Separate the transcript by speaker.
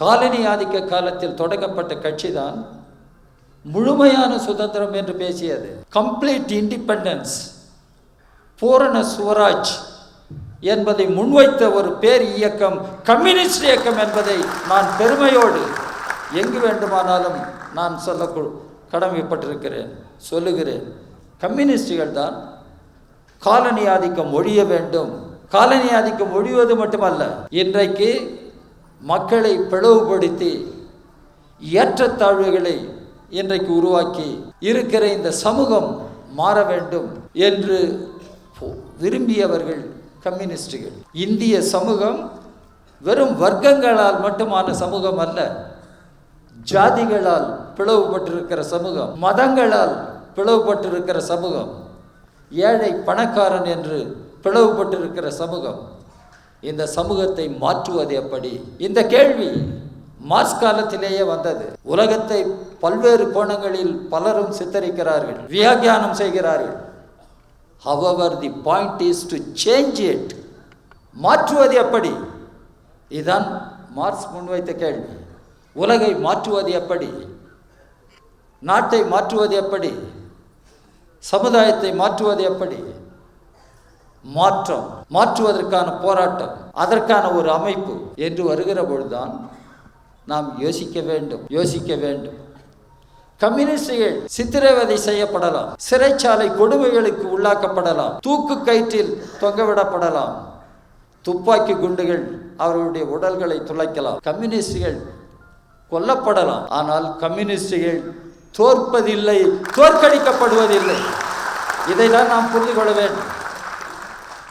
Speaker 1: Colony ஆதிக்க காலத்தில் தொடங்கப்பட்ட கட்சி தான் முழுமையான சுதந்திரம் என்று பேசியது. கம்ப்ளீட் இண்டிபெண்டன்ஸ், பூரண சுவராஜ் என்பதை முன்வைத்த ஒரு பேர் இயக்கம் கம்யூனிஸ்ட் இயக்கம் என்பதை நான் பெருமையோடு எங்கு வேண்டுமானாலும் நான் சொல்ல கடமைப்பட்டிருக்கிறேன், சொல்லுகிறேன். கம்யூனிஸ்டுகள் தான் காலனி ஆதிக்கம் ஒழிய வேண்டும். காலனி ஆதிக்கம் ஒழிவது மட்டுமல்ல, இன்றைக்கு மக்களை பிளவுபடுத்தி ஏற்றத்தாழ்வுகளை இன்றைக்கு உருவாக்கி இருக்கிற இந்த சமூகம் மாற வேண்டும் என்று விரும்பியவர்கள் கம்யூனிஸ்டுகள். இந்திய சமூகம் வெறும் வர்க்கங்களால் மட்டுமான சமூகம் அல்ல, ஜாதிகளால் பிளவுபட்டிருக்கிற சமூகம், மதங்களால் பிளவுபட்டிருக்கிற சமூகம், ஏழை பணக்காரன் என்று பிளவுபட்டிருக்கிற சமூகம். இந்த சமூகத்தை மாற்றுவது எப்படி? இந்த கேள்வி மார்க்ஸ் காலத்திலேயே வந்தது. உலகத்தை பல்வேறு கோணங்களில் பலரும் சித்தரிக்கிறார்கள், வியாக்கியானம் செய்கிறார்கள். However, the point is to change it. மாற்றுவது எப்படி? இதுதான் மார்க்ஸ் முன்வைத்த கேள்வி. உலகை மாற்றுவது எப்படி? நாட்டை மாற்றுவது எப்படி? சமுதாயத்தை மாற்றுவது எப்படி? மாற்றம், மாற்றுவதற்கான போராட்டம், அதற்கான ஒரு அமைப்பு என்று வருகிற பொழுதுதான் நாம் யோசிக்க வேண்டும். கம்யூனிஸ்டுகள் சித்திரவதை செய்யப்படலாம், சிறைச்சாலை கொடுமைகளுக்கு உள்ளாக்கப்படலாம், தூக்கு கயிற்றில் தொங்கவிடப்படலாம், துப்பாக்கி குண்டுகள் அவர்களுடைய உடல்களை துளைக்கலாம், கம்யூனிஸ்டுகள் கொல்லப்படலாம். ஆனால் கம்யூனிஸ்டுகள் தோற்பதில்லை, தோற்கடிக்கப்படுவதில்லை. இதைதான் நாம் புரிந்து கொள்ள வேண்டும்.